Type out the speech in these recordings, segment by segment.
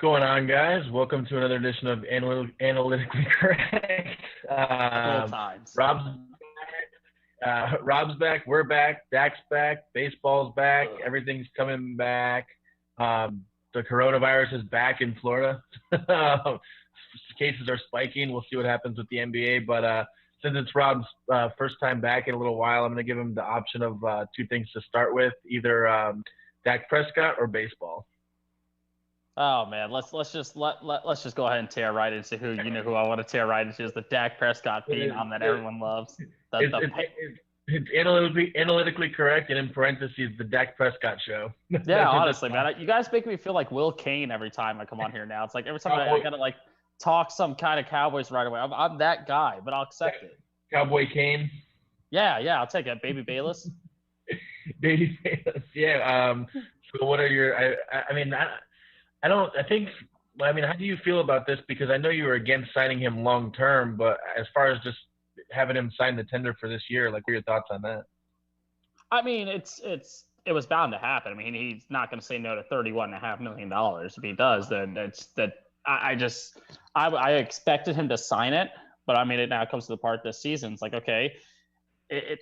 going on, guys? Welcome to another edition of Analytically Correct. Old times. Rob's back. We're back. Dak's back. Baseball's back. Ugh. Everything's coming back. The coronavirus is back in Florida. Cases are spiking. We'll see what happens with the NBA. But since it's Rob's first time back in a little while, I'm going to give him the option of two things to start with: either Dak Prescott or baseball. Oh man, let's just go ahead and tear right into who who I want to tear right into is the Dak Prescott phenom that everyone loves. It's analytically correct, and in parentheses, the Dak Prescott show. Yeah, honestly, man, you guys make me feel like Will Kane every time I come on here now. It's like every time I gotta like talk some kind of Cowboys right away. I'm that guy, but I'll accept it. Cowboy Kane. Yeah, I'll take it. Baby Bayless. Baby Bayless. Yeah. So what are your? How do you feel about this? Because I know you were against signing him long term, but as far as just having him sign the tender for this year, like, what are your thoughts on that? I mean, it was bound to happen. I mean, he's not going to say no to $31.5 million. If he does, then I expected him to sign it, but I mean, it now comes to the part this season. It's like, okay,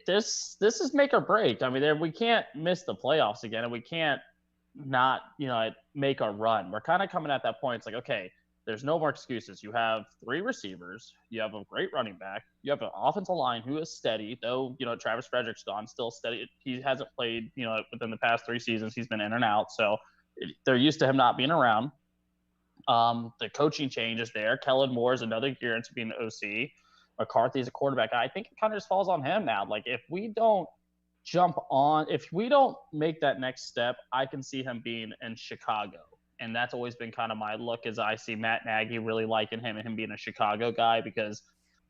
this is make or break. I mean, we can't miss the playoffs again, and we can't not make a run. We're kind of coming at that point. It's like, okay, there's no more excuses. You have three receivers, you have a great running back, you have an offensive line who is steady, though Travis Frederick's gone, still steady. He hasn't played within the past 3 seasons. He's been in and out, so they're used to him not being around. The coaching change is there. Kellen Moore is another year into being an OC. McCarthy's a quarterback. I think it kind of just falls on him now. Like, if we don't make that next step, I can see him being in Chicago. And that's always been kind of my look, as I see Matt Nagy really liking him and him being a Chicago guy, because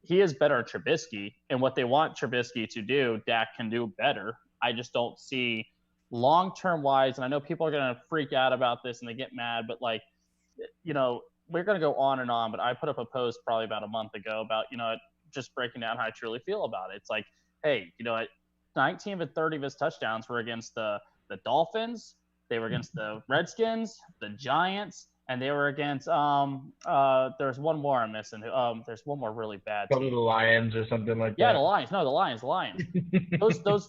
he is better at Trubisky. And what they want Trubisky to do, Dak can do better. I just don't see long-term wise. And I know people are going to freak out about this and they get mad, but we're going to go on and on. But I put up a post probably about a month ago about, just breaking down how I truly feel about it. It's like, hey, 19 of 30 of his touchdowns were against the Dolphins. They were against the Redskins, the Giants, and they were against there's one more I'm missing. There's one more really bad team. Probably the Lions or something like that. Yeah, the Lions. No, the Lions.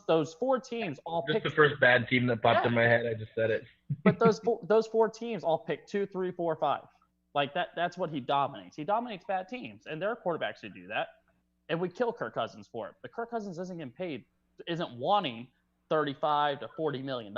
those 4 teams all just picked. The first bad team that popped in my head. I just said it. But those 4 teams all picked 2, 3, 4, 5. Like that's what he dominates. He dominates bad teams, and there are quarterbacks who do that. And we kill Kirk Cousins for it. But Kirk Cousins isn't getting paid, isn't wanting $35 to $40 million.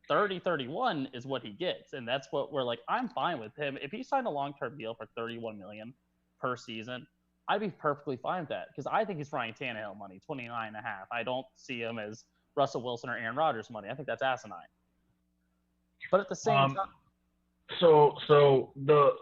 30, 31 is what he gets. And that's what we're like, I'm fine with him. If he signed a long-term deal for $31 million per season, I'd be perfectly fine with that, because I think he's Ryan Tannehill money, 29.5. I don't see him as Russell Wilson or Aaron Rodgers money. I think that's asinine. But at the same time. So the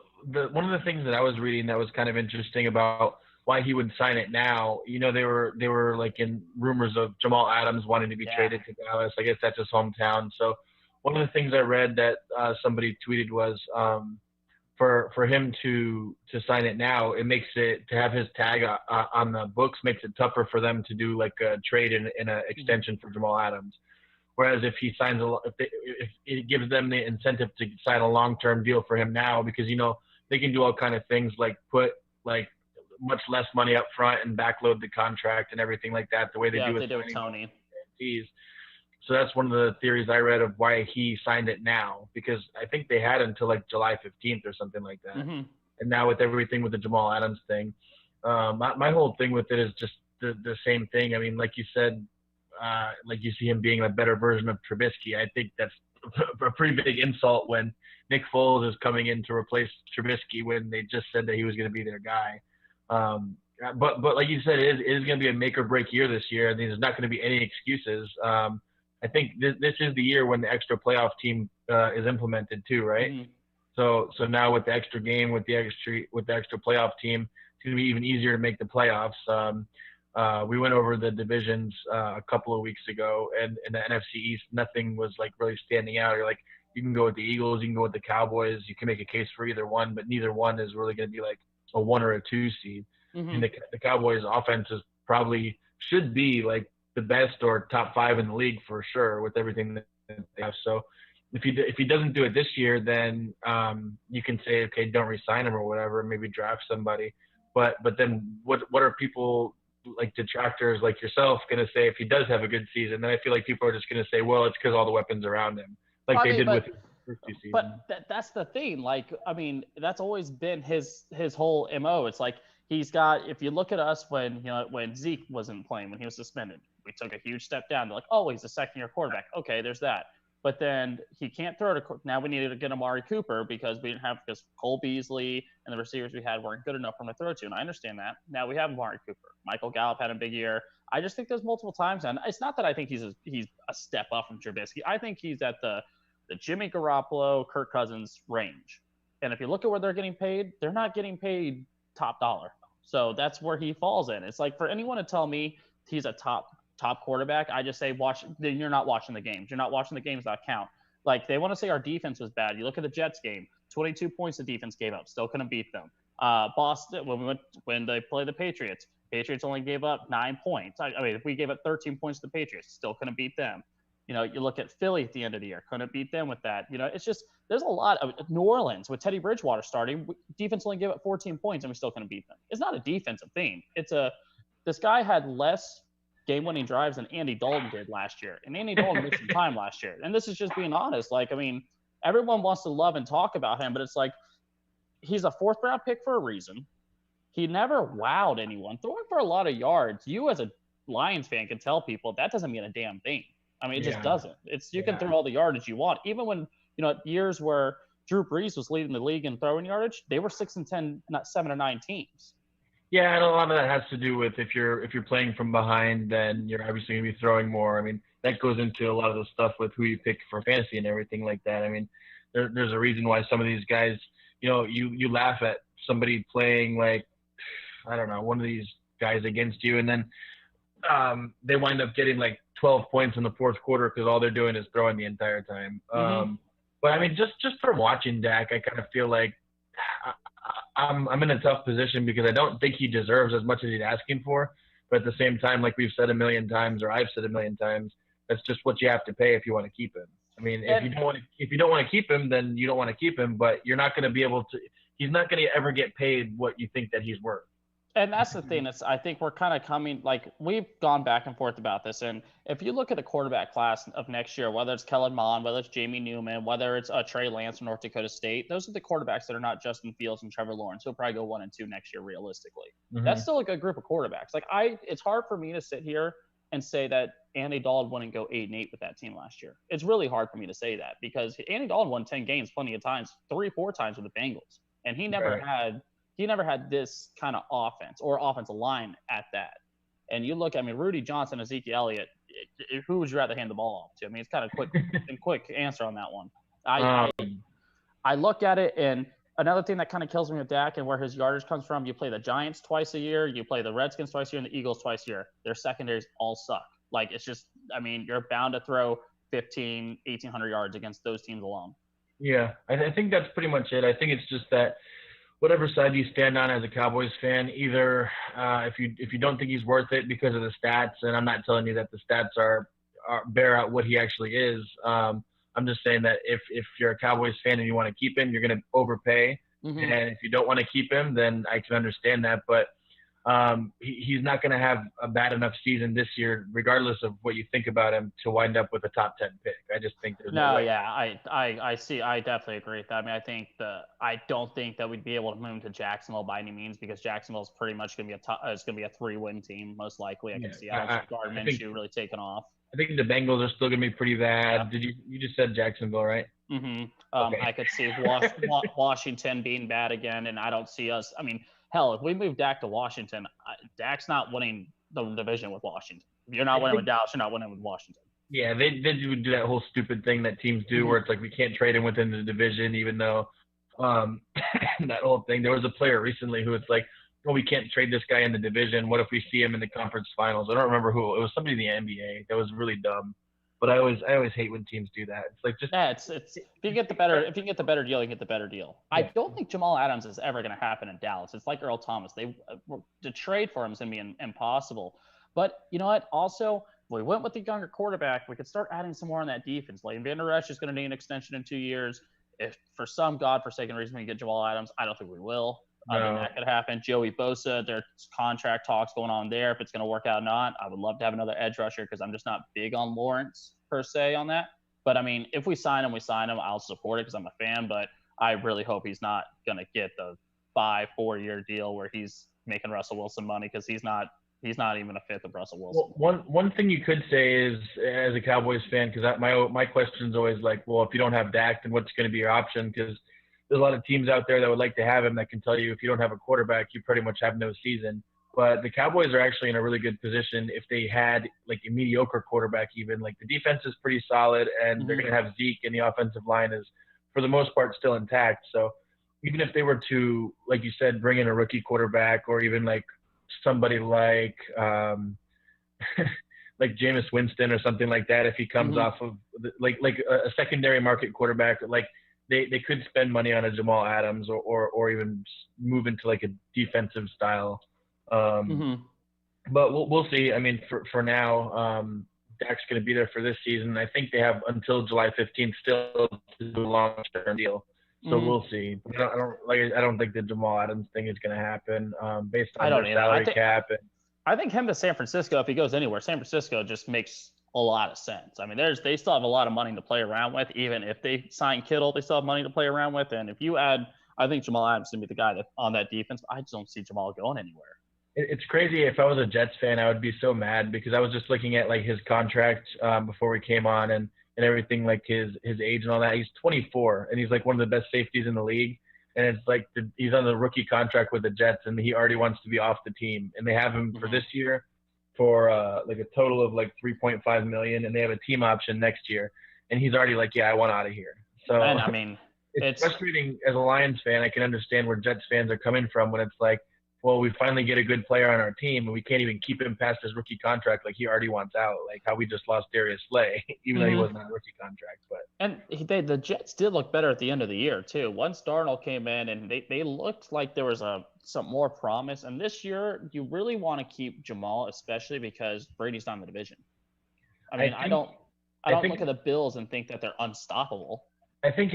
one of the things that I was reading that was kind of interesting about why he would sign it now, they were like in rumors of Jamal Adams wanting to be traded to Dallas. I guess that's his hometown. So one of the things I read that somebody tweeted was for him to sign it now, it makes it, to have his tag on the books, makes it tougher for them to do like a trade in an extension for Jamal Adams. Whereas if he signs if it gives them the incentive to sign a long-term deal for him now, because they can do all kind of things, like put like much less money up front and backload the contract and everything like that, the way they do with Tony. Guarantees. So that's one of the theories I read of why he signed it now, because I think they had until like July 15th or something like that. Mm-hmm. And now with everything with the Jamal Adams thing, my whole thing with it is just the same thing. I mean, like you said, like you see him being a better version of Trubisky. I think that's a pretty big insult when Nick Foles is coming in to replace Trubisky when they just said that he was going to be their guy. But like you said, it is going to be a make or break year this year. I mean, there's not going to be any excuses. I think this is the year when the extra playoff team is implemented too, right? Mm-hmm. So now with the extra game, with the extra playoff team, it's going to be even easier to make the playoffs. We went over the divisions a couple of weeks ago, and in the NFC East, nothing was like really standing out. You're like, you can go with the Eagles, you can go with the Cowboys, you can make a case for either one, but neither one is really going to be like a 1 or a 2 seed. Mm-hmm. And the Cowboys' offense should be like the best or top 5 in the league for sure with everything that they have. So if he doesn't do it this year, then you can say, okay, don't re-sign him or whatever, maybe draft somebody. But then what are people like detractors like yourself going to say if he does have a good season? Then I feel like people are just going to say, well, it's because all the weapons around him, like I they mean, did with but his first two but seasons. that's the thing. Like, I mean, that's always been his whole mo. It's like he's got. If you look at us when Zeke wasn't playing, when he was suspended, we took a huge step down. They're like, oh, he's a second-year quarterback. Okay, there's that. But then he can't throw to. Now we needed to get Amari Cooper because we didn't have because Cole Beasley and the receivers we had weren't good enough for him to throw to. And I understand that. Now we have Amari Cooper. Michael Gallup had a big year. I just think there's multiple times, and it's not that I think he's a step up from Trubisky. I think he's at the Jimmy Garoppolo, Kirk Cousins range. And if you look at where they're getting paid, they're not getting paid top dollar. So that's where he falls in. It's like for anyone to tell me he's a top quarterback, I just say watch. Then you're not watching the games. You're not watching the games that count. Like they want to say our defense was bad. You look at the Jets game, 22 points the defense gave up, still couldn't beat them. Boston when they play the Patriots only gave up 9 points. I mean, if we gave up 13 points to the Patriots, still couldn't beat them. You look at Philly at the end of the year, couldn't beat them with that. It's just there's a lot of New Orleans with Teddy Bridgewater starting. Defense only gave up 14 points, and we still couldn't beat them. It's not a defensive thing. This guy had less game-winning drives than Andy Dalton did last year, and Andy Dalton missed some time last year. And this is just being honest. Like, I mean, everyone wants to love and talk about him, but it's like he's a fourth-round pick for a reason. He never wowed anyone. Throwing for a lot of yards, you as a Lions fan can tell people that doesn't mean a damn thing. I mean, it just doesn't. You can throw all the yardage you want. Even when, years where Drew Brees was leading the league in throwing yardage, they were 6-10, not 7-9 teams. Yeah, and a lot of that has to do with if you're playing from behind, then you're obviously going to be throwing more. I mean, that goes into a lot of the stuff with who you pick for fantasy and everything like that. I mean, there's a reason why some of these guys, you laugh at somebody playing like, I don't know, one of these guys against you, and then they wind up getting like 12 points in the fourth quarter because all they're doing is throwing the entire time. But I mean, just from watching Dak, I kind of feel like I'm in a tough position because I don't think he deserves as much as he's asking for. But at the same time, like we've said a million times, or I've said a million times, that's just what you have to pay if you want to keep him. I mean, if you don't want to keep him, then you don't want to keep him. But you're not going to be able to. He's not going to ever get paid what you think that he's worth. And that's the thing. I think we're kind of coming, like we've gone back and forth about this. And if you look at the quarterback class of next year, whether it's Kellen Mond, whether it's Jamie Newman, whether it's Trey Lance from North Dakota State, those are the quarterbacks that are not Justin Fields and Trevor Lawrence. He'll probably go 1 and 2 next year, realistically. That's still a good group of quarterbacks. Like it's hard for me to sit here and say that Andy Dalton wouldn't go 8-8 with that team last year. It's really hard for me to say that because Andy Dalton won 10 games plenty of times, 3-4 times with the Bengals, and he never had this kind of offense or offensive line at that. And you look, I mean, Rudy Johnson, Ezekiel Elliott, who would you rather hand the ball off to? I mean, it's kind of quick answer on that one. I look at it, and another thing that kind of kills me with Dak and where his yardage comes from, you play the Giants twice a year, you play the Redskins twice a year, and the Eagles twice a year. Their secondaries all suck. Like, it's just, I mean, you're bound to throw 1,800 yards against those teams alone. Yeah, I think that's pretty much it. I think it's just that whatever side you stand on as a Cowboys fan, either if you don't think he's worth it because of the stats, and I'm not telling you that the stats are bear out what he actually is. I'm just saying that if you're a Cowboys fan and you want to keep him, you're going to overpay. And if you don't want to keep him, then I can understand that. But he's not going to have a bad enough season this year, regardless of what you think about him, to wind up with a top 10 pick. I just think there's no way. Yeah, I see. I definitely agree with that. I mean, I don't think that we'd be able to move to Jacksonville by any means because Jacksonville's pretty much going to be a 3-win team most likely. I can see Alex Gardner Minshew really taking off. I think the Bengals are still going to be pretty bad. Yeah. You just said Jacksonville, right? Okay. Okay. I could see Washington being bad again, and I don't see us. I mean, hell, if we move Dak to Washington, Dak's not winning the division with Washington. If you're not winning with Dallas, you're not winning with Washington. Yeah, they would do that whole stupid thing that teams do where it's like we can't trade him within the division, even though that whole thing. There was a player recently who it's like, oh, we can't trade this guy in the division. What if we see him in the conference finals? I don't remember who. It was somebody in the NBA. That was really dumb. But I always hate when teams do that. It's like just it's if you get the better deal, you can get the better deal. Yeah. I don't think Jamal Adams is ever going to happen in Dallas. It's like Earl Thomas. To trade for him is going to be impossible. But you know what? Also, we went with the younger quarterback. We could start adding some more on that defense. Leighton Vander Esch is going to need an extension in 2 years. If for some godforsaken reason we get Jamal Adams, I don't think we will. I mean, that could happen. Joey Bosa, there's contract talks going on there. If it's going to work out or not, I would love to have another edge rusher because I'm just not big on Lawrence per se on that. But I mean, if we sign him, we sign him. I'll support it because I'm a fan. But I really hope he's not going to get the 4-year deal where he's making Russell Wilson money because he's not even a fifth of Russell Wilson. Well, one thing you could say is, as a Cowboys fan, because my question is always like, well, if you don't have Dak, then what's going to be your option? Because there's a lot of teams out there that would like to have him that can tell you if you don't have a quarterback, you pretty much have no season. But the Cowboys are actually in a really good position if they had like a mediocre quarterback even. Like the defense is pretty solid, and they're going to have Zeke, and the offensive line is, for the most part, still intact. So even if they were to, like you said, bring in a rookie quarterback or even like somebody like like Jameis Winston or something like that, if he comes off of like a secondary market quarterback, like they could spend money on a Jamal Adams or even move into like a defensive style. But we'll see. I mean, for now, Dak's going to be there for this season. I think they have until July 15th still to do a long-term deal. So we'll see. I don't think the Jamal Adams thing is going to happen based on their salary cap. I think him to San Francisco, if he goes anywhere, San Francisco just makes a lot of sense. I mean, they still have a lot of money to play around with. Even if they sign Kittle, they still have money to play around with. And if you add, I think Jamal Adams is going to be the guy on that defense. I just don't see Jamal going anywhere. It's crazy. If I was a Jets fan, I would be so mad because I was just looking at like his contract before we came on and everything, like his age and all that. He's 24 and he's like one of the best safeties in the league. And it's like he's on the rookie contract with the Jets and he already wants to be off the team. And they have him for this year for like a total of like $3.5 million, and they have a team option next year. And he's already like, yeah, I want out of here. So and I mean, it's frustrating as a Lions fan. I can understand where Jets fans are coming from when it's like, well, we finally get a good player on our team, and we can't even keep him past his rookie contract. Like he already wants out, like how we just lost Darius Slay, even though he wasn't on a rookie contract. But the Jets did look better at the end of the year too. Once Darnold came in, and they looked like there was some more promise. And this year, you really want to keep Jamal, especially because Brady's not in the division. I mean, I don't look at the Bills and think that they're unstoppable. I think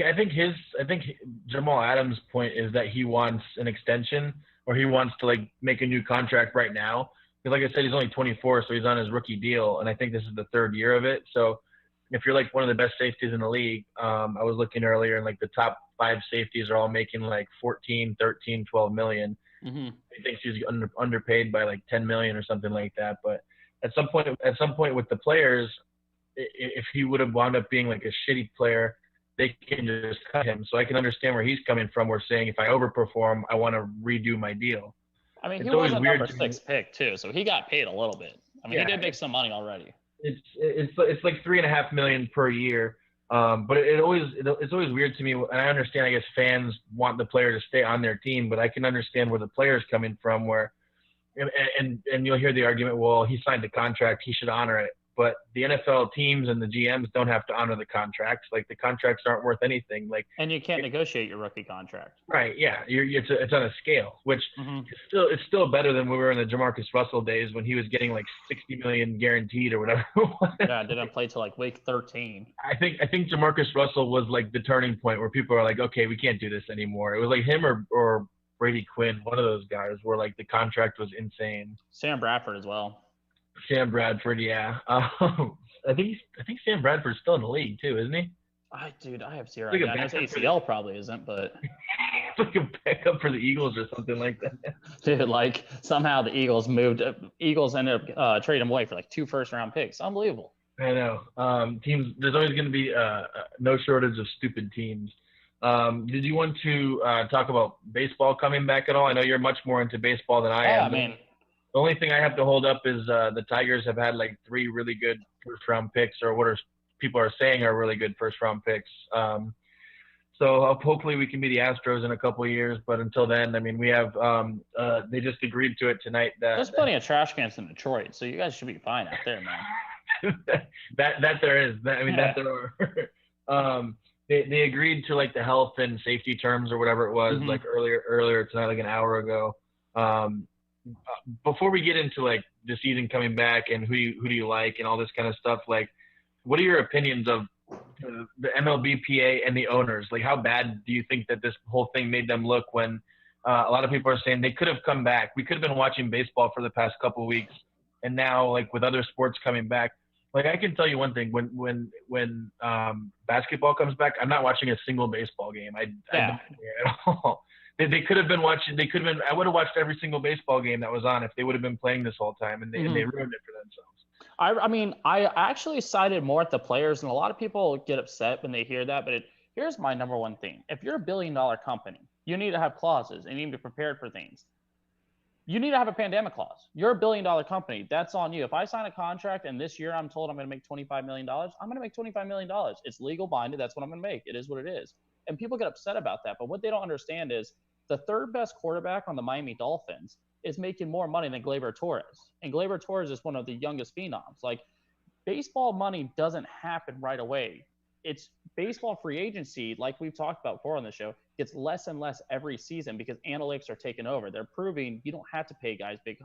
Jamal Adams' point is that he wants an extension, or he wants to like make a new contract right now. Because like I said, he's only 24, so he's on his rookie deal, and I think this is the third year of it. So if you're like one of the best safeties in the league, I was looking earlier, and like the top 5 safeties are all making like 14, 13, 12 million. He thinks he's underpaid by like 10 million or something like that. But at some point with the players, if he would have wound up being like a shitty player, they can just cut him. So I can understand where he's coming from. We're saying if I overperform, I want to redo my deal. I mean, he was a number 6 pick too, so he got paid a little bit. I mean, he did make some money already. It's like $3.5 million per year. But it's always weird to me. And I understand, I guess fans want the player to stay on their team, but I can understand where the player's coming from. Where and you'll hear the argument, well, he signed a contract, he should honor it. But the NFL teams and the GMs don't have to honor the contracts. Like the contracts aren't worth anything. And you can't negotiate your rookie contract. Right? Yeah, it's on a scale, which it's still better than we were in the Jamarcus Russell days when he was getting like $60 million guaranteed or whatever. Yeah, didn't play till like week 13. I think Jamarcus Russell was like the turning point where people are like, okay, we can't do this anymore. It was like him or Brady Quinn, one of those guys, where like the contract was insane. Sam Bradford as well. Sam Bradford, yeah. I think Sam Bradford's still in the league too, isn't he? I have zero idea. I know his ACL probably isn't, but it's like a backup for the Eagles or something like that. Dude, like somehow the Eagles ended up trading him away for like 2 first-round picks. Unbelievable. I know. Teams, there's always going to be no shortage of stupid teams. Did you want to talk about baseball coming back at all? I know you're much more into baseball than I am. I mean, the only thing I have to hold up is the Tigers have had like 3 really good first-round picks, or what people are saying are really good first-round picks. So hopefully we can be the Astros in a couple of years. But until then, I mean, we have they just agreed to it tonight. There's plenty of trash cans in Detroit, so you guys should be fine out there, man. that there is. That there are. They agreed to like the health and safety terms or whatever it was, like earlier tonight, like an hour ago. before we get into like the season coming back and who do you like and all this kind of stuff, like what are your opinions of the MLBPA and the owners? Like, how bad do you think that this whole thing made them look when a lot of people are saying they could have come back? We could have been watching baseball for the past couple of weeks, and now, like with other sports coming back, like I can tell you one thing: when basketball comes back, I'm not watching a single baseball game. I don't care at all. They could have been watching. They could have been. I would have watched every single baseball game that was on if they would have been playing this whole time, and they ruined it for themselves. I mean, I actually sided more at the players, and a lot of people get upset when they hear that. But here's my number one thing: if you're a billion-dollar company, you need to have clauses and you need to be prepared for things. You need to have a pandemic clause. You're a billion-dollar company. That's on you. If I sign a contract and this year I'm told I'm going to make $25 million, I'm going to make $25 million. It's legal binded. That's what I'm going to make. It is what it is. And people get upset about that. But what they don't understand is the third best quarterback on the Miami Dolphins is making more money than Gleyber Torres. And Gleyber Torres is one of the youngest phenoms. Like, baseball money doesn't happen right away. It's baseball free agency, like we've talked about before on the show, gets less and less every season because analytics are taking over. They're proving you don't have to pay guys big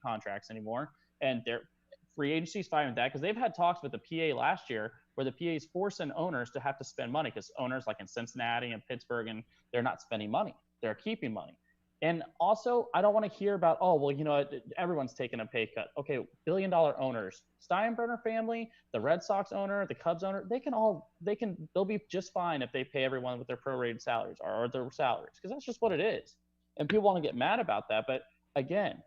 contracts anymore. And their free agency is fine with that because they've had talks with the PA last year where the PA is forcing owners to have to spend money because owners like in Cincinnati and Pittsburgh, and they're not spending money. They're keeping money. And also, I don't want to hear about, oh, well, you know, everyone's taking a pay cut. Okay, billion-dollar owners, Steinbrenner family, the Red Sox owner, the Cubs owner, they'll be just fine if they pay everyone with their prorated salaries or their salaries, because that's just what it is. And people want to get mad about that. But again,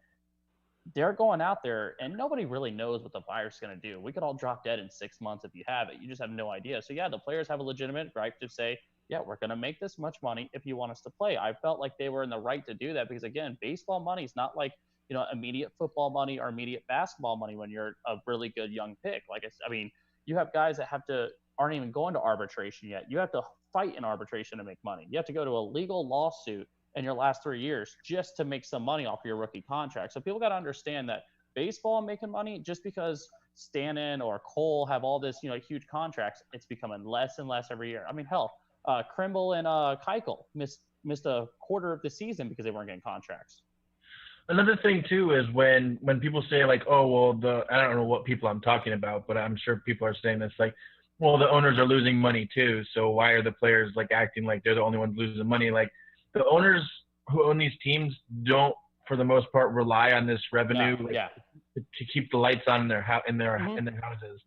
they're going out there and nobody really knows what the virus is going to do. We could all drop dead in 6 months if you have it. You just have no idea. So yeah, the players have a legitimate right to say, yeah, we're going to make this much money if you want us to play. I felt like they were in the right to do that because, again, baseball money is not like, you know, immediate football money or immediate basketball money when you're a really good young pick. Like, I mean, you have guys that aren't even going to arbitration yet. You have to fight in arbitration to make money. You have to go to a legal lawsuit in your last 3 years just to make some money off your rookie contract. So people got to understand that baseball making money, just because Stanton or Cole have all this, you know, huge contracts, it's becoming less and less every year. I mean, hell, Krimble and Keuchel missed a quarter of the season because they weren't getting contracts. Another thing too is when people say like, oh well, I don't know what people I'm talking about, but I'm sure people are saying this, like, well, the owners are losing money too, so why are the players like acting like they're the only ones losing money? Like, the owners who own these teams don't, for the most part, rely on this revenue to keep the lights on in their houses.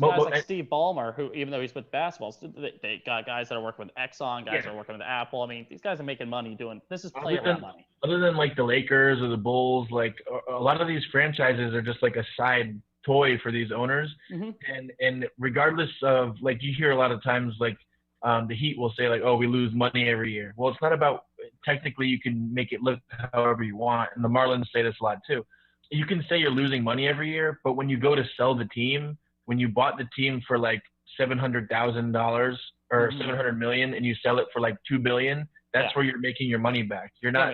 Guys like Steve Ballmer, who, even though he's with basketball, they got guys that are working with Exxon, guys that are working with Apple. I mean, these guys are making money doing this. Is playground money. Other than like the Lakers or the Bulls, like a lot of these franchises are just like a side toy for these owners. And regardless of, like, you hear a lot of times like the Heat will say like, oh, we lose money every year. Well, it's not about, technically you can make it look however you want, and the Marlins say this a lot too. You can say you're losing money every year, but when you go to sell the team, when you bought the team for like $700,000 or $700 million and you sell it for like $2 billion, that's where you're making your money back. You're not.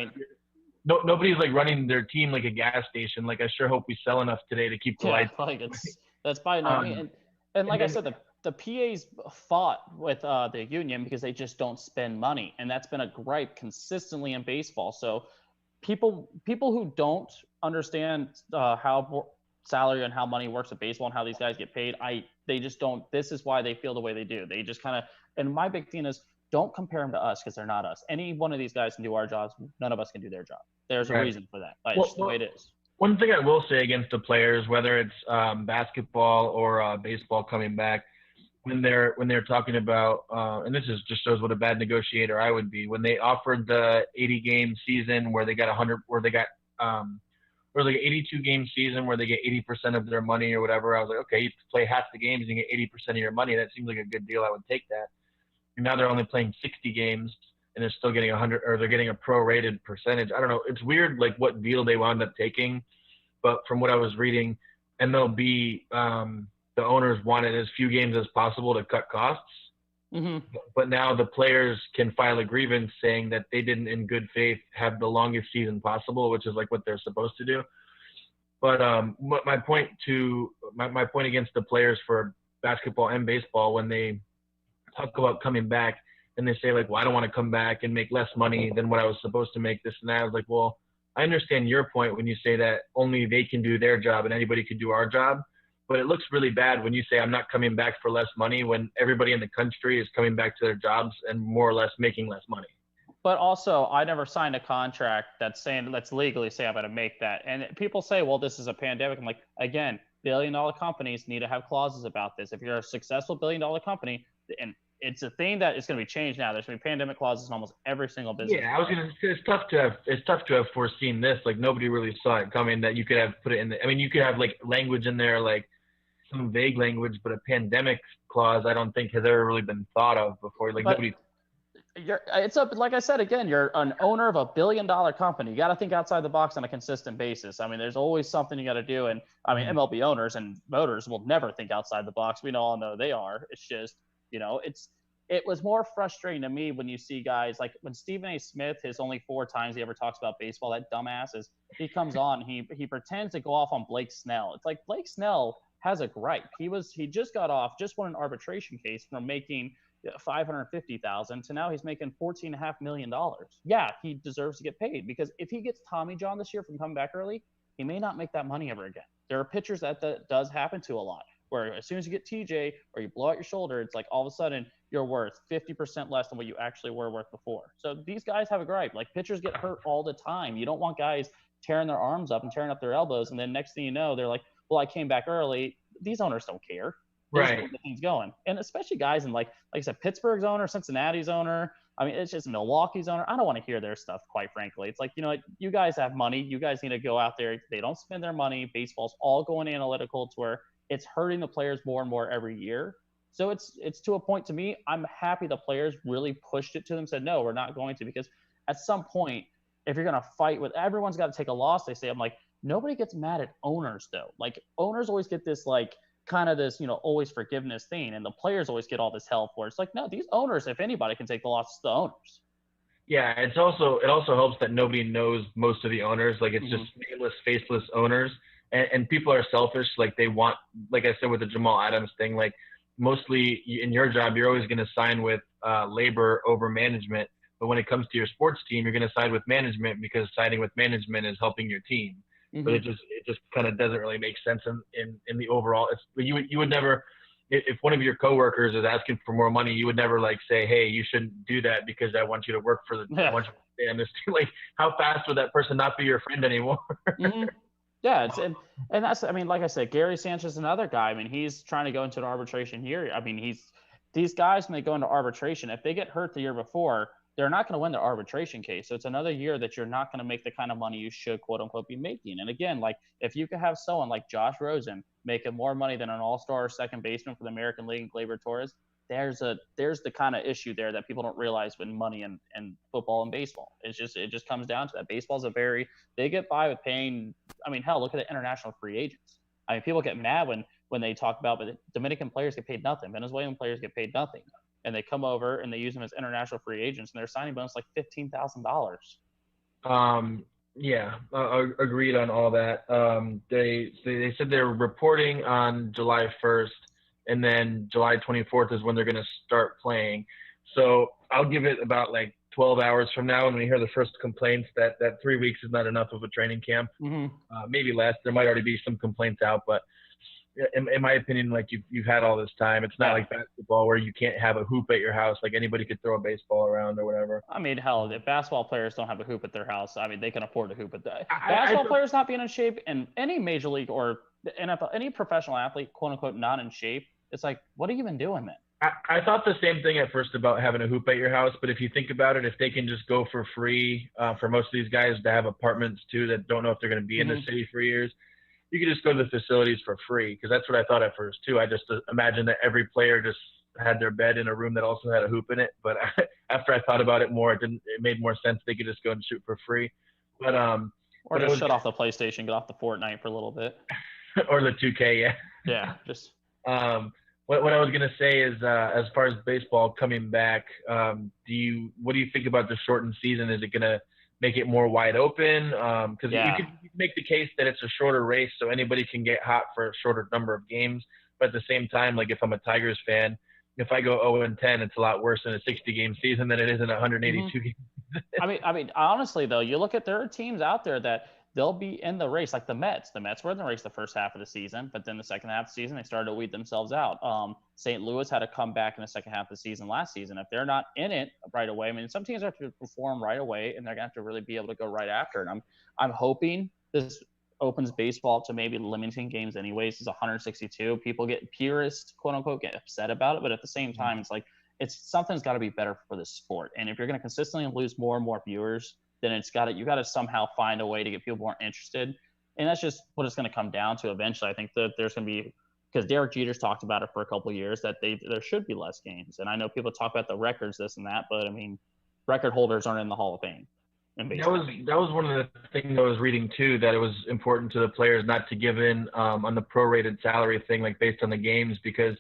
Nobody's like running their team like a gas station. Like, I sure hope we sell enough today to keep the lights. Like that's probably not me. And like I said, the PAs fought with the union because they just don't spend money, and that's been a gripe consistently in baseball. So people who don't understand how salary and how money works at baseball and how these guys get paid, they just don't. This is why they feel the way they do. They just kind of, and my big thing is, don't compare them to us because they're not us. Any one of these guys can do our jobs. None of us can do their job. There's a reason for that. It's just the way it is. One thing I will say against the players, whether it's basketball or baseball coming back, when they're talking about, and this just shows what a bad negotiator I would be, when they offered the 80-game season where they got 100, where they got or like an 82-game season where they get 80% of their money or whatever. I was like, okay, you play half the games and get 80% of your money. That seems like a good deal. I would take that. And now they're only playing 60 games and they're still getting 100, or they're getting a prorated percentage. I don't know. It's weird, like what deal they wound up taking. But from what I was reading, MLB, the owners wanted as few games as possible to cut costs. But now the players can file a grievance saying that they didn't, in good faith, have the longest season possible, which is like what they're supposed to do. But my point against the players for basketball and baseball, when they talk about coming back and they say like, well, I don't want to come back and make less money than what I was supposed to make, this and that. I was like, well, I understand your point when you say that only they can do their job and anybody can do our job. But it looks really bad when you say I'm not coming back for less money when everybody in the country is coming back to their jobs and more or less making less money. But also, I never signed a contract that's legally say I'm going to make that. And people say, well, this is a pandemic. I'm like, again, billion-dollar companies need to have clauses about this. If you're a successful billion-dollar company, and it's a thing that is going to be changed now. There's going to be pandemic clauses in almost every single business. Yeah, I was gonna say it's tough to have foreseen this. Like nobody really saw it coming. That you could have put it in. I mean, you could have like language in there, like some vague language, but a pandemic clause, I don't think has ever really been thought of before. Like But nobody. like I said again, you're an owner of a billion-dollar company. You got to think outside the box on a consistent basis. I mean, there's always something you got to do, and I mean, MLB owners and voters will never think outside the box. We all know they are. It's just it was more frustrating to me when you see guys like when Stephen A. Smith, his only 4 times he ever talks about baseball, that dumbass is he comes on, he pretends to go off on Blake Snell. It's like Blake Snell has a gripe. He just got off, just won an arbitration case from making $550,000 to now he's making $14.5 million. Yeah, he deserves to get paid because if he gets Tommy John this year from coming back early, he may not make that money ever again. There are pitchers that does happen to a lot, where as soon as you get TJ or you blow out your shoulder, it's like all of a sudden you're worth 50% less than what you actually were worth before. So these guys have a gripe. Like pitchers get hurt all the time. You don't want guys tearing their arms up and tearing up their elbows, and then next thing you know, they're like, well, I came back early. These owners don't care. Right. The things going, and especially guys in like I said, Pittsburgh's owner, Cincinnati's owner. I mean, it's just Milwaukee's owner. I don't want to hear their stuff, quite frankly. It's like, you guys have money. You guys need to go out there. They don't spend their money. Baseball's all going analytical to where it's hurting the players more and more every year. So it's to a point to me. I'm happy the players really pushed it to them, said, no, we're not going to, because at some point, if you're going to fight with everyone's got to take a loss, they say, I'm like, nobody gets mad at owners though. Like owners always get this like, kind of this, always forgiveness thing, and the players always get all this hell for it. It's like, no, these owners, if anybody can take the loss, it's the owners. Yeah, it also helps that nobody knows most of the owners. Like it's just nameless, faceless owners, and people are selfish. Like they want, like I said with the Jamal Adams thing, like mostly in your job, you're always going to sign with labor over management. But when it comes to your sports team, you're going to side with management because siding with management is helping your team. But it just kind of doesn't really make sense in the overall. You would never, if one of your coworkers is asking for more money, you would never like say, hey, you shouldn't do that because I want you to work for I want you to stay on this team. Like how fast would that person not be your friend anymore? Yeah, and that's, I mean, like I said, Gary Sanchez is another guy. I mean, he's trying to go into an arbitration here. I mean, these guys, when they go into arbitration, if they get hurt the year before, they're not going to win their arbitration case. So it's another year that you're not going to make the kind of money you should, quote unquote, be making. And again, like if you could have someone like Josh Rosen making more money than an all-star second baseman for the American League, Gleyber Torres, there's the kind of issue there that people don't realize with money and football and baseball. It just comes down to that. Baseball's they get by with paying. I mean, hell, look at the international free agents. I mean, people get mad when they talk about, but Dominican players get paid nothing. Venezuelan players get paid nothing. And they come over and they use them as international free agents, and their signing bonus like $15,000. Yeah, agreed on all that. They said they're reporting on July 1st, and then July 24th is when they're going to start playing. So I'll give it about like 12 hours from now when we hear the first complaints that 3 weeks is not enough of a training camp. Maybe less. There might already be some complaints out, but in my opinion, like you've had all this time. It's not like basketball where you can't have a hoop at your house. Like anybody could throw a baseball around or whatever. I mean, hell, if basketball players don't have a hoop at their house, I mean, they can afford a hoop at that. Basketball players not being in shape, and any major league or NFL, any professional athlete, quote unquote, not in shape, it's like, what are you even doing, man? I thought the same thing at first about having a hoop at your house, but if you think about it, if they can just go for free, for most of these guys to have apartments too that don't know if they're going to be in the city for years, you could just go to the facilities for free, because that's what I thought at first too. I just imagined that every player just had their bed in a room that also had a hoop in it. But after I thought about it more, it made more sense. They could just go and shoot for free. But or just shut off the PlayStation, get off the Fortnite for a little bit, or the 2K, yeah. Just what I was gonna say is, as far as baseball coming back, what do you think about the shortened season? Is it gonna make it more wide open? Because you could make the case that it's a shorter race, so anybody can get hot for a shorter number of games. But at the same time, like if I'm a Tigers fan, if I go 0-10, it's a lot worse in a 60-game season than it is in a 182 game. I mean, honestly though, you look at there are teams out there that they'll be in the race, like the Mets. The Mets were in the race the first half of the season, but then the second half of the season they started to weed themselves out. St. Louis had to come back in the second half of the season last season. If they're not in it right away, I mean, some teams have to perform right away, and they're gonna have to really be able to go right after it. I'm hoping this opens baseball to maybe limiting games anyways. It's 162. People get purists, quote unquote, get upset about it, but at the same time, it's like something's got to be better for the sport. And if you're going to consistently lose more and more viewers, then you got to somehow find a way to get people more interested. And that's just what it's going to come down to eventually. I think that there's going to be, because Derek Jeter's talked about it for a couple of years, that there should be less games. And I know people talk about the records, this and that, but I mean, record holders aren't in the Hall of Fame. That was one of the things I was reading too, that it was important to the players not to give in on the prorated salary thing, like based on the games, because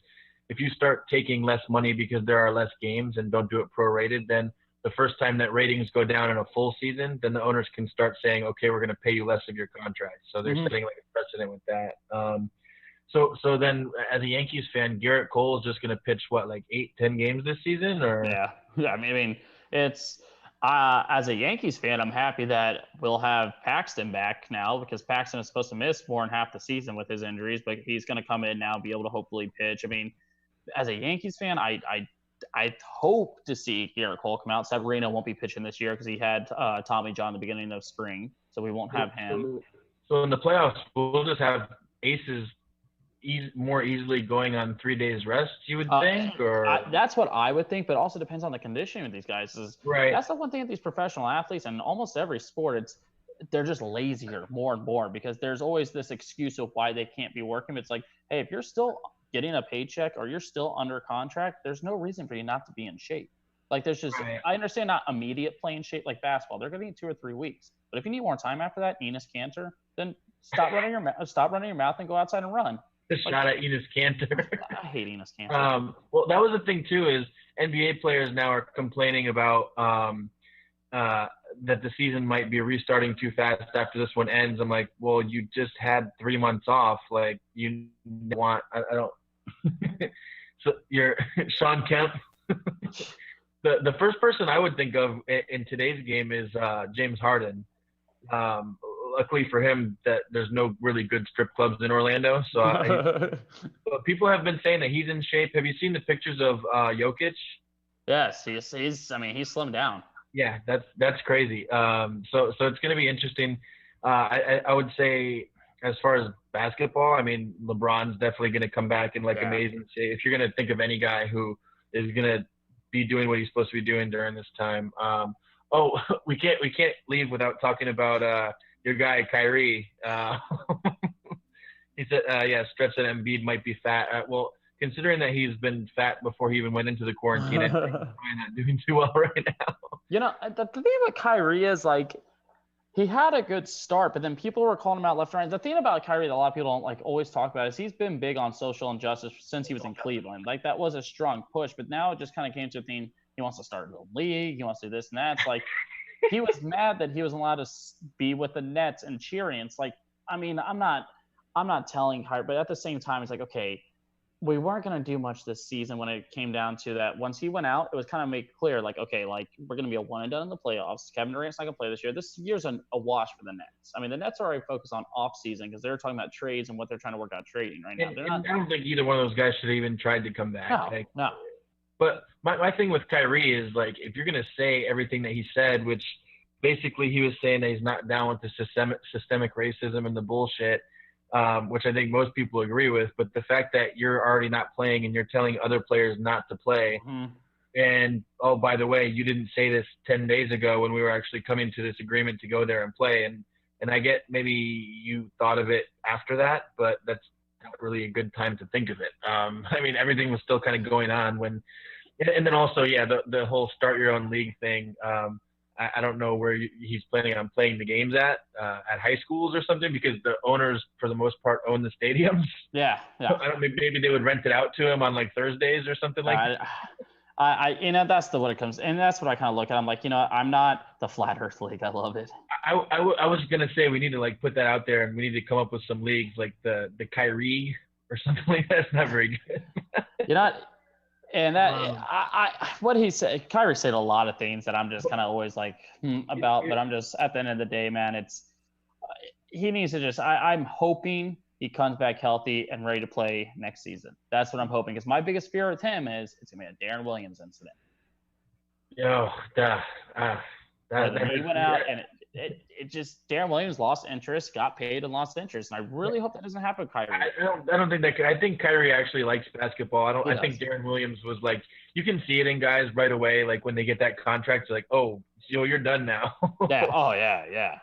if you start taking less money because there are less games and don't do it prorated, then the first time that ratings go down in a full season, then the owners can start saying, okay, we're going to pay you less of your contract. So they're setting like a precedent with that. So then as a Yankees fan, Garrett Cole is just going to pitch what, like 8-10 games this season, or? Yeah. I mean, it's as a Yankees fan, I'm happy that we'll have Paxton back now, because Paxton is supposed to miss more than half the season with his injuries, but he's going to come in now and be able to hopefully pitch. I mean, as a Yankees fan, I hope to see Garrett Cole come out. Severino won't be pitching this year because he had Tommy John in the beginning of spring, so we won't have him. So in the playoffs, we'll just have aces more easily going on 3 days rest, you would think? Or that's what I would think, but also depends on the conditioning of these guys. Right. That's the one thing with these professional athletes, and almost every sport, they're just lazier more and more, because there's always this excuse of why they can't be working. It's like, hey, if you're still getting a paycheck or you're still under contract, there's no reason for you not to be in shape. Like, there's just, right. I understand not immediate playing shape like basketball. They're going to need 2 or 3 weeks. But if you need more time after that, Enes Kanter, then stop running your mouth and go outside and run. Shot at Enes Kanter. I hate Enes Kanter. Well, that was the thing too, is NBA players now are complaining about that the season might be restarting too fast after this one ends. I'm like, well, you just had 3 months off. Like, you want, I don't. So you're Sean Kemp. The first person I would think of in today's game is James Harden. Luckily for him, that there's no really good strip clubs in Orlando. So people have been saying that he's in shape. Have you seen the pictures of Jokic? Yes, he's slimmed down. Yeah, that's crazy. So it's going to be interesting. I would say, as far as basketball, I mean, LeBron's definitely going to come back in amazing shape. If you're going to think of any guy who is going to be doing what he's supposed to be doing during this time. We can't leave without talking about your guy Kyrie. He said, stretch that Embiid might be fat. Well, considering that he's been fat before he even went into the quarantine, I think he's probably not doing too well right now. You know, the thing about Kyrie is, like, he had a good start, but then people were calling him out left and right. The thing about Kyrie that a lot of people don't always talk about is he's been big on social injustice since he was in Cleveland. Like, that was a strong push, but now it just kind of came to a thing. He wants to start his own league. He wants to do this and that. It's like, he was mad that he wasn't allowed to be with the Nets and cheering. It's like, I mean, I'm not telling Kyrie, but at the same time, it's like, okay, we weren't going to do much this season when it came down to that. Once he went out, it was kind of made clear, like, okay, like, we're going to be a one and done in the playoffs. Kevin Durant's not going to play this year. This year's a wash for the Nets. I mean, the Nets are already focused on off season because they're talking about trades and what they're trying to work out trading right now. I don't think either one of those guys should have even tried to come back. No. But my thing with Kyrie is, like, if you're going to say everything that he said, which basically he was saying that he's not down with the systemic racism and the bullshit, which I think most people agree with, but the fact that you're already not playing and you're telling other players not to play, and, oh, by the way, you didn't say this 10 days ago when we were actually coming to this agreement to go there and play, and I get maybe you thought of it after that, but that's not really a good time to think of it. I mean, everything was still kind of going on when, and then also, the whole start your own league thing. I don't know where he's planning on playing the games at high schools or something, because the owners, for the most part, own the stadiums. Yeah. Maybe they would rent it out to him on, like, Thursdays or something like that. That's what it comes, and that's what I kind of look at. I'm like, I'm not the Flat Earth League. I love it. I was gonna say we need to, like, put that out there, and we need to come up with some leagues like the Kyrie or something like that. It's not very good. And that what he said, Kyrie said a lot of things that I'm just kind of always like about, but I'm just at the end of the day, man, it's he needs to just. I'm hoping he comes back healthy and ready to play next season. That's what I'm hoping. Because my biggest fear with him is it's gonna be a Darren Williams incident. Yo, He went out and it just Darren Williams lost interest, got paid, and lost interest. And I really hope that doesn't happen, Kyrie. I don't think that. I think Kyrie actually likes basketball. I think Darren Williams was like, you can see it in guys right away. Like when they get that contract, they're like, oh, you're done now. Yeah. Oh yeah.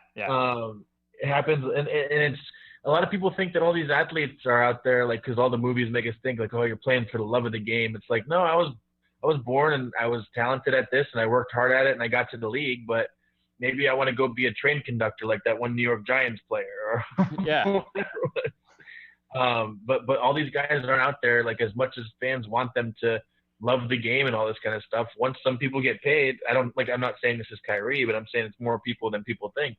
It happens, and it's a lot of people think that all these athletes are out there like because all the movies make us think like, oh, you're playing for the love of the game. It's like, no, I was born and I was talented at this and I worked hard at it and I got to the league, but maybe I want to go be a train conductor like that one New York Giants player. Or yeah. But all these guys aren't out there like as much as fans want them to love the game and all this kind of stuff. Once some people get paid, I'm not saying this is Kyrie, but I'm saying it's more people than people think.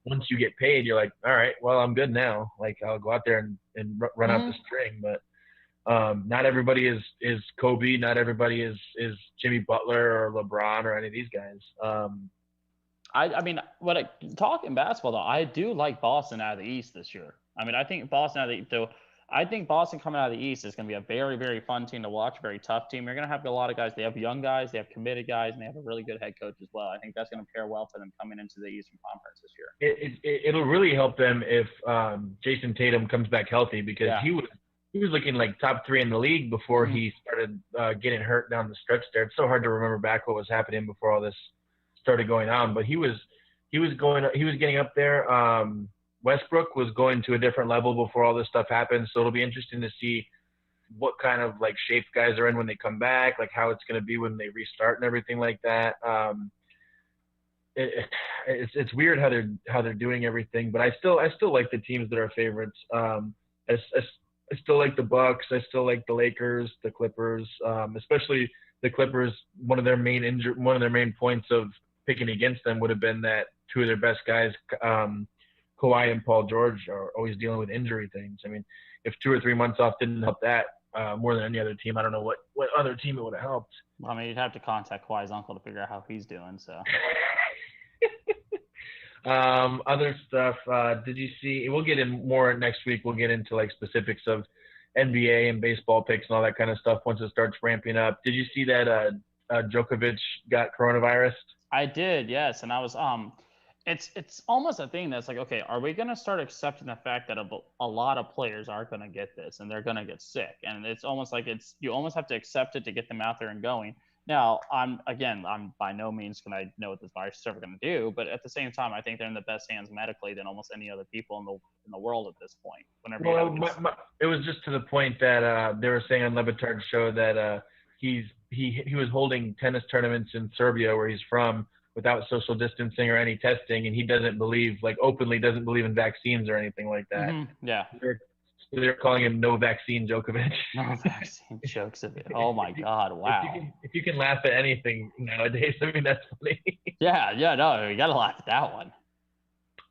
Once you get paid, you're like, all right, well, I'm good now. Like I'll go out there and run out the string. But not everybody is Kobe. Not everybody is Jimmy Butler or LeBron or any of these guys. I mean, talking basketball though, I do like Boston out of the East this year. I mean, I think Boston coming out of the East is going to be a very, very fun team to watch, very tough team. You're going to have a lot of guys. They have young guys, they have committed guys, and they have a really good head coach as well. I think that's going to pair well for them coming into the Eastern Conference this year. It'll really help them if Jason Tatum comes back healthy because he was looking like top 3 in the league before he started getting hurt down the stretch there. It's so hard to remember back what was happening before all this started going on, but he was getting up there. Westbrook was going to a different level before all this stuff happened, so it'll be interesting to see what kind of like shape guys are in when they come back, like how it's going to be when they restart and everything like that. It's weird how they're doing everything, but I still like the teams that are favorites. I still like the Bucks. I still like the Lakers, the Clippers, especially the Clippers. One of their main points of picking against them would have been that 2 of their best guys, Kawhi and Paul George, are always dealing with injury things. I mean, if 2 or 3 months off didn't help that more than any other team, I don't know what other team it would have helped. I mean, you'd have to contact Kawhi's uncle to figure out how he's doing. So. Other stuff. Did you see? We'll get in more next week. We'll get into like specifics of NBA and baseball picks and all that kind of stuff once it starts ramping up. Did you see that Djokovic got coronavirus? I did, yes, and I was it's almost a thing that's like, okay, are we going to start accepting the fact that a lot of players are going to get this and they're going to get sick, and it's almost like you almost have to accept it to get them out there and going. Now, I'm by no means can I know what this virus is ever going to do, but at the same time, I think they're in the best hands medically than almost any other people in the world at this point. It was just to the point that they were saying on Lebatard's show that he was holding tennis tournaments in Serbia, where he's from, without social distancing or any testing, and he openly doesn't believe in vaccines or anything like that. Mm-hmm. Yeah. They're calling him no vaccine Djokovic. No vaccine Djokovic. Oh my God! Wow. If you can laugh at anything nowadays, I mean that's funny. Yeah. No, you gotta laugh at that one.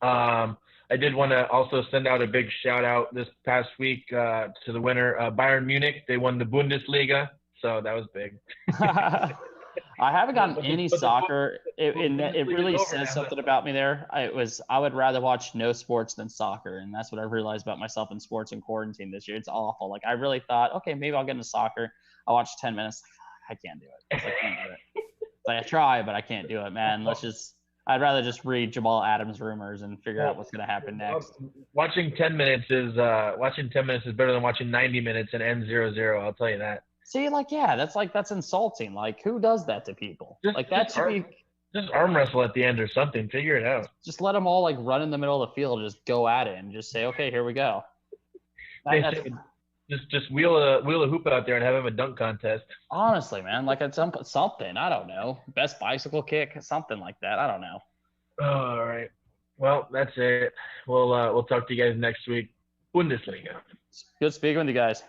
I did want to also send out a big shout out this past week to the winner, Bayern Munich. They won the Bundesliga, so that was big. I haven't gotten any soccer. It really says something about me there. I would rather watch no sports than soccer, and that's what I've realized about myself in sports in quarantine this year. It's awful. Like I really thought, okay, maybe I'll get into soccer. I watched 10 minutes. I can't do it. I can't do it. Like I try, but I can't do it, man. I'd rather just read Jamal Adams rumors and figure out what's going to happen next. Watching 10 minutes is better than watching 90 minutes and end 0-0. I'll tell you that. See, that's insulting. Like, who does that to people? Just arm wrestle at the end or something. Figure it out. Just let them all like run in the middle of the field and just go at it and just say, okay, here we go. Just wheel a hoop out there and have him a dunk contest. Honestly, man, like it's something. I don't know. Best bicycle kick, something like that. I don't know. All right. Well, that's it. We'll talk to you guys next week. Bundesliga. Good speaking with you guys.